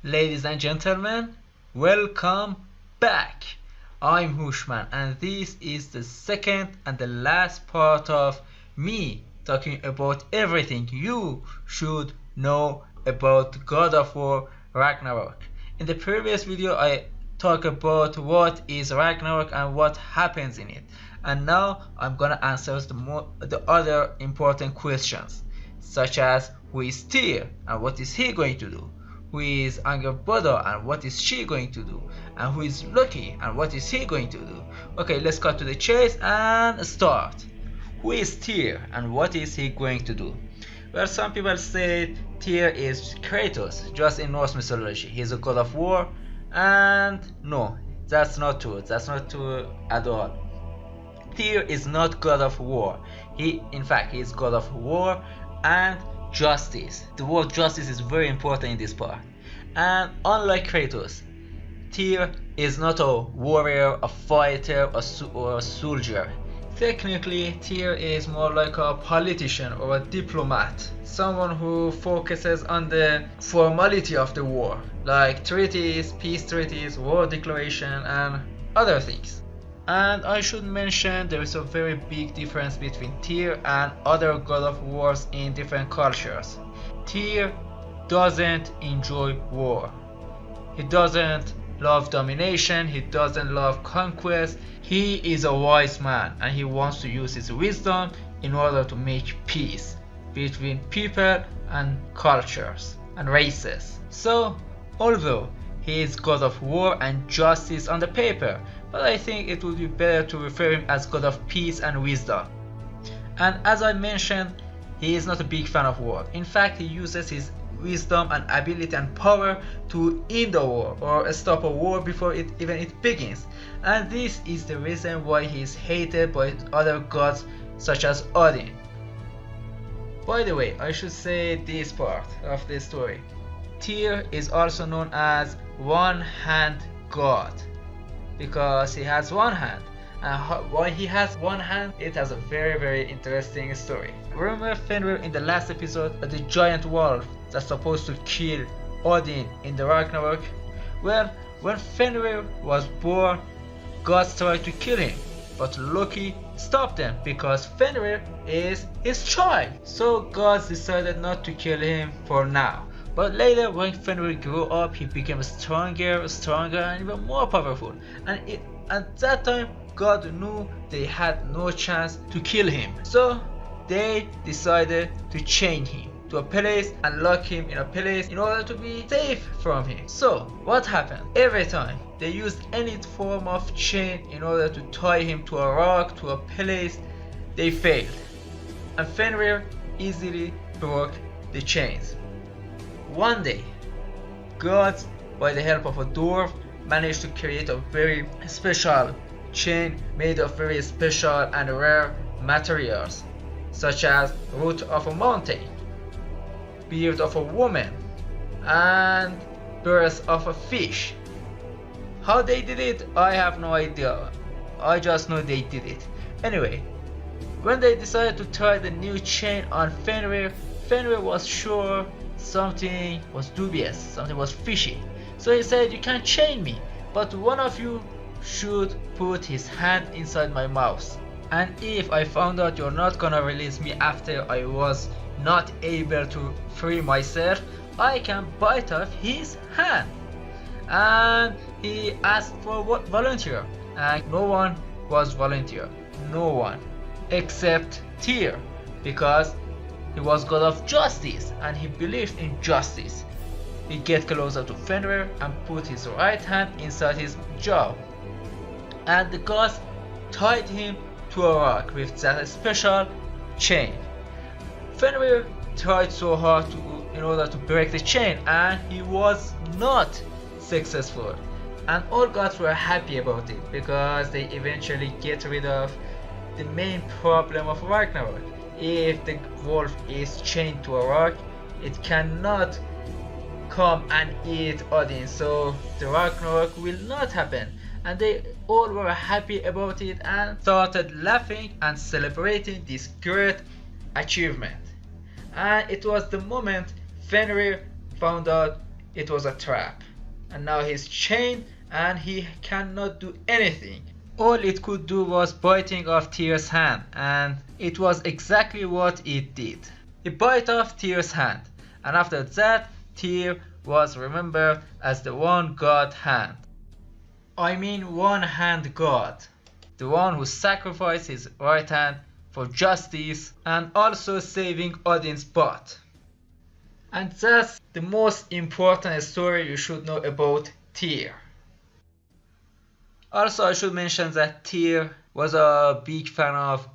Ladies and gentlemen, welcome back. I'm Hushman, and this is the second and the last part of me talking about everything you should know about God of War Ragnarok. In the previous video, I talked about what is Ragnarok and what happens in it, and now I'm gonna answer the other important questions, such as who is Tyr and what is he going to do? Who is Angrboda and what is she going to do? And who is Loki and what is he going to do? Okay, let's cut to the chase and start. Who is Tyr and what is he going to do? Well, some people say Tyr is Kratos, just in Norse mythology. He's a god of war, and no, that's not true. That's not true at all. Tyr is not god of war. In fact, he is god of war and justice. The word justice is very important in this part. And unlike Kratos, Tyr is not a warrior, a fighter, or a soldier. Technically, Tyr is more like a politician or a diplomat, someone who focuses on the formality of the war, like treaties, peace treaties, war declaration, and other things. And I should mention there is a very big difference between Tyr and other god of wars in different cultures. Tyr doesn't enjoy war. He doesn't love domination, he doesn't love conquest. He is a wise man and he wants to use his wisdom in order to make peace between people and cultures and races. So, although he is god of war and justice on the paper, but I think it would be better to refer him as god of peace and wisdom. And as I mentioned, he is not a big fan of war. In fact, he uses his wisdom and ability and power to end a war or stop a war before it begins. And this is the reason why he is hated by other gods such as Odin. By the way, I should say this part of the story. Tyr is also known as one-hand god, because he has one hand. And why he has one hand, it has a very interesting story. Remember Fenrir in the last episode, the giant wolf that's supposed to kill Odin in the Ragnarok? Well, when Fenrir was born, gods tried to kill him, but Loki stopped them because Fenrir is his child. So gods decided not to kill him for now. But later, when Fenrir grew up, he became stronger, and even more powerful. And at that time, God knew they had no chance to kill him. So they decided to chain him to a place and lock him in a place in order to be safe from him. So what happened? Every time they used any form of chain in order to tie him to a rock, to a place, they failed. And Fenrir easily broke the chains. One day, gods, by the help of a dwarf, managed to create a very special chain made of very special and rare materials, such as root of a mountain, beard of a woman, and birth of a fish. How they did it, I have no idea. I just know they did it. Anyway, when they decided to try the new chain on Fenrir, Fenrir was sure something was dubious, something was fishy. So he said, "You can't chain me, but one of you should put his hand inside my mouth. And if I found out you're not gonna release me after I was not able to free myself, I can bite off his hand." And he asked for volunteer, and no one was volunteer. No one, except Tyr, because he was god of justice and he believed in justice. He get closer to Fenrir and put his right hand inside his jaw. And the gods tied him to a rock with that special chain. Fenrir tried so hard in order to break the chain, and he was not successful. And all gods were happy about it because they eventually get rid of the main problem of Ragnarok. If the wolf is chained to a rock, it cannot come and eat Odin, so the Ragnarok will not happen. And they all were happy about it and started laughing and celebrating this great achievement. And it was the moment Fenrir found out it was a trap. And now he's chained and he cannot do anything. All it could do was biting off Tyr's hand, and it was exactly what it did. He bit off Tyr's hand, and after that Tyr was remembered as the one God hand. I mean one hand God. The one who sacrificed his right hand for justice and also saving Odin's butt. And that's the most important story you should know about Tyr. Also, I should mention that Tyr was a big fan of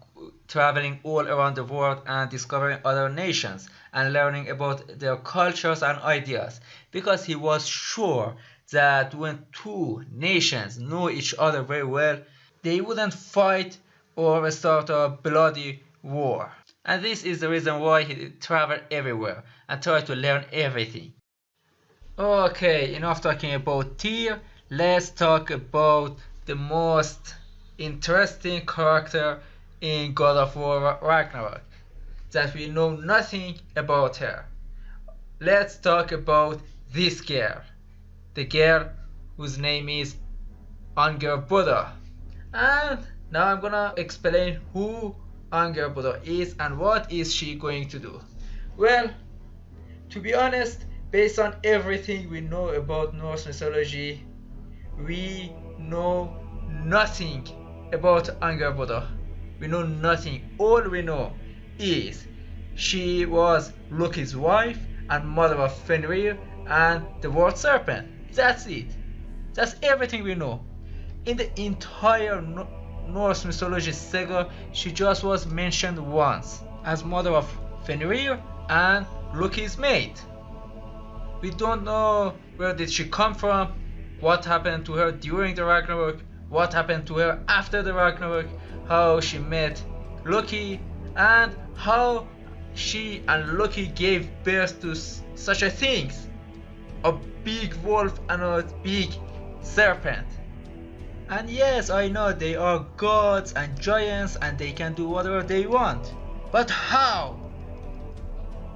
traveling all around the world and discovering other nations and learning about their cultures and ideas, because he was sure that when two nations know each other very well, they wouldn't fight or start a bloody war. And this is the reason why he traveled everywhere and tried to learn everything. Okay, enough talking about Tyr. Let's talk about the most interesting character in God of War Ragnarok, that we know nothing about her. Let's talk about this girl. The girl whose name is Angrboda. And now I'm gonna explain who Angrboda is and what is she going to do. Well, to be honest, based on everything we know about Norse mythology, we know nothing about Angrboda. We know nothing. All we know is she was Loki's wife and mother of Fenrir and the world serpent. That's it. That's everything we know. In the entire Norse mythology saga, she just was mentioned once as mother of Fenrir and Loki's mate. We don't know where did she come from, what happened to her during the Ragnarok, what happened to her after the Ragnarok, how she met Loki, and how she and Loki gave birth to such a things, a big wolf and a big serpent. And yes, I know they are gods and giants and they can do whatever they want. But how?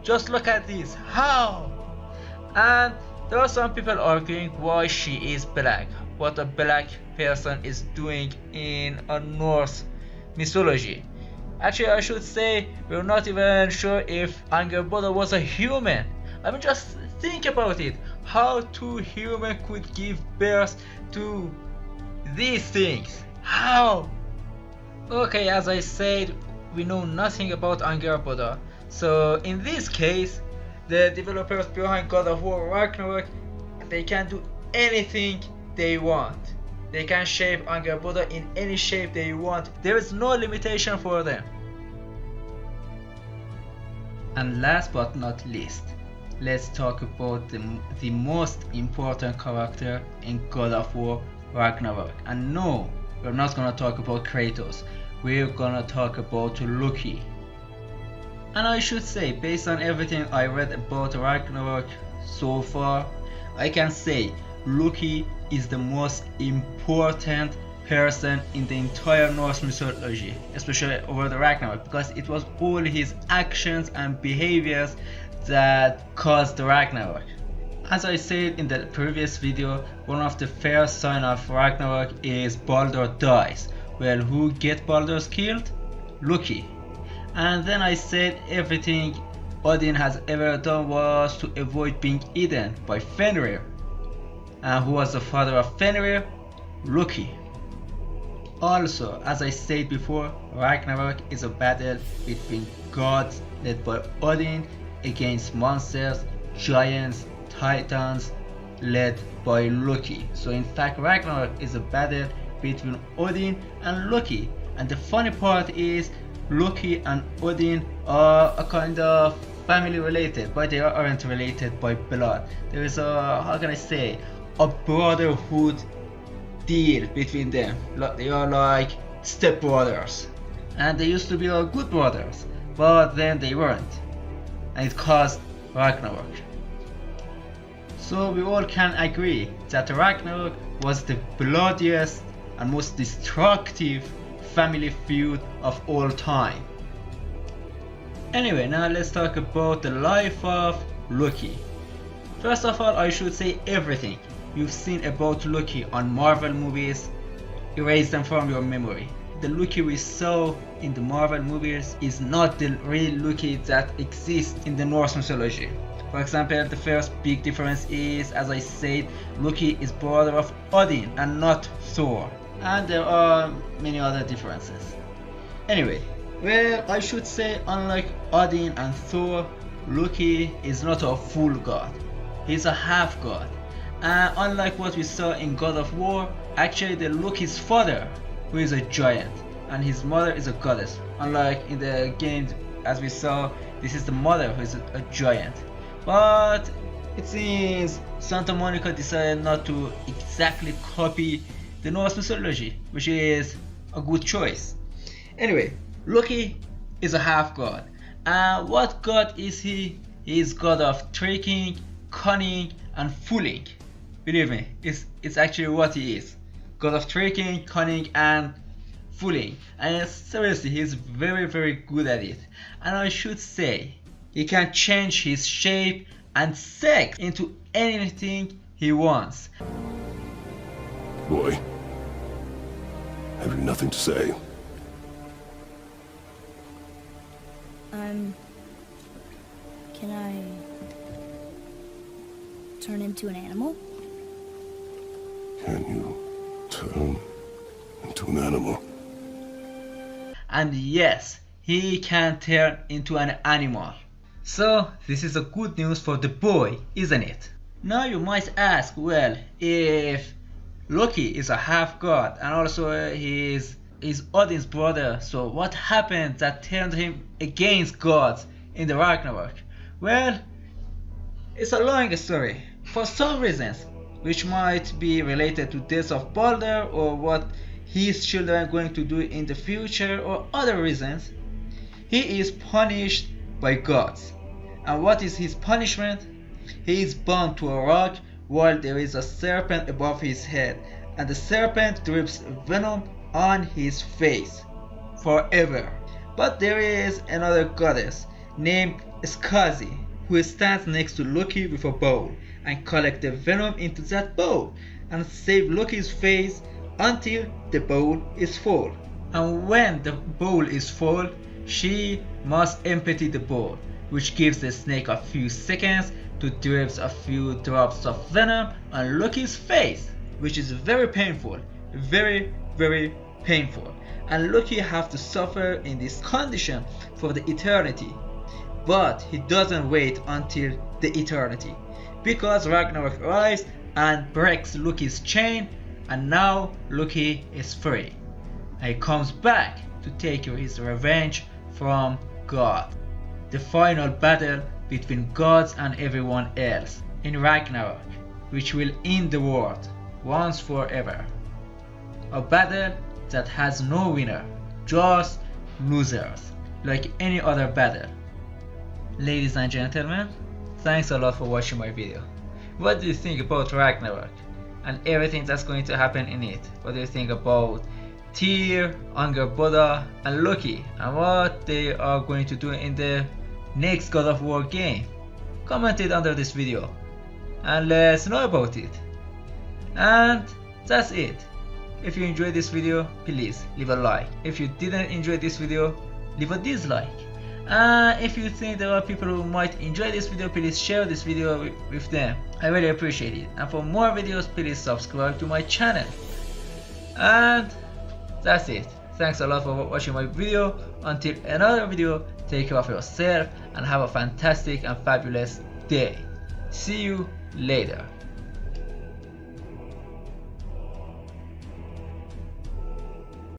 Just look at this. How? And there are some people arguing why she is black. What a black person is doing in a Norse mythology. Actually, I should say we're not even sure if Angrboda was a human. I mean, just think about it. How two humans could give birth to these things? How? Okay, as I said, we know nothing about Angrboda. So in this case, the developers behind God of War Ragnarok, they can do anything they want. They can shape Angrboda in any shape they want. There is no limitation for them. And last but not least, let's talk about the most important character in God of War Ragnarok. And no, we're not gonna talk about Kratos. We're gonna talk about Loki. And I should say, based on everything I read about Ragnarok so far, I can say Loki is the most important person in the entire Norse mythology, especially over the Ragnarok, because it was all his actions and behaviors that caused the Ragnarok. As I said in the previous video, one of the first signs of Ragnarok is Baldur dies. Well, who get Baldur's killed? Loki. And then I said everything Odin has ever done was to avoid being eaten by Fenrir. And who was the father of Fenrir? Loki. Also, as I said before, Ragnarok is a battle between gods led by Odin against monsters, giants, titans led by Loki. So in fact, Ragnarok is a battle between Odin and Loki. And the funny part is Loki and Odin are a kind of family related, but they aren't related by blood. There is a, how can I say, a brotherhood deal between them. They are like stepbrothers, and they used to be all good brothers, but then they weren't, and it caused Ragnarok. So we all can agree that Ragnarok was the bloodiest and most destructive family feud of all time. Anyway, now let's talk about the life of Loki. First of all, I should say everything you've seen about Loki on Marvel movies, erase them from your memory. The Loki we saw in the Marvel movies is not the real Loki that exists in the Norse mythology. For example, the first big difference is, as I said, Loki is brother of Odin and not Thor. And there are many other differences. Anyway, well, I should say, unlike Odin and Thor, Loki is not a full god. He's a half god. And unlike what we saw in God of War, actually the Loki's father, who is a giant, and his mother is a goddess. Unlike in the game, as we saw, this is the mother who is a giant. But it seems Santa Monica decided not to exactly copy the Norse mythology, which is a good choice. Anyway, Loki is a half god. And what god is he? He is god of tricking, cunning, and fooling. Believe me, it's actually what he is. God of tricking, cunning, and fooling. And seriously, he's very, very good at it. And I should say, he can change his shape and sex into anything he wants. Boy, have you nothing to say? Can I turn into an animal? Can you turn into an animal? And yes, he can turn into an animal. So this is a good news for the boy, isn't it? Now you might ask, well, if Loki is a half god and also he is Odin's brother, so what happened that turned him against gods in the Ragnarok? Well, it's a long story. For some reasons, which might be related to death of Balder or what his children are going to do in the future or other reasons, he is punished by gods. And what is his punishment? He is bound to a rock while there is a serpent above his head, and the serpent drips venom on his face forever. But there is another goddess named Skazi who stands next to Loki with a bowl and collects the venom into that bowl and save Loki's face until the bowl is full. And when the bowl is full, she must empty the bowl, which gives the snake a few seconds to drip a few drops of venom on Loki's face, which is very painful, very, very painful. And Loki have to suffer in this condition for the eternity. But he doesn't wait until the eternity, because Ragnarok arrives and breaks Loki's chain, and now Loki is free. And he comes back to take his revenge from God. The final battle between gods and everyone else in Ragnarok, which will end the world once forever. A battle that has no winner, just losers, like any other battle. Ladies and gentlemen, thanks a lot for watching my video. What do you think about Ragnarok and everything that's going to happen in it? What do you think about Tyr, Angrboda, and Loki, and what they are going to do in the next God of War game? Comment it under this video and let's know about it. And that's it. If you enjoyed this video, please leave a like. If you didn't enjoy this video, leave a dislike. And if you think there are people who might enjoy this video, please share this video with them. I really appreciate it. And for more videos, please subscribe to my channel. And that's it. Thanks a lot for watching my video. Until another video, take care of yourself and have a fantastic and fabulous day. See you later.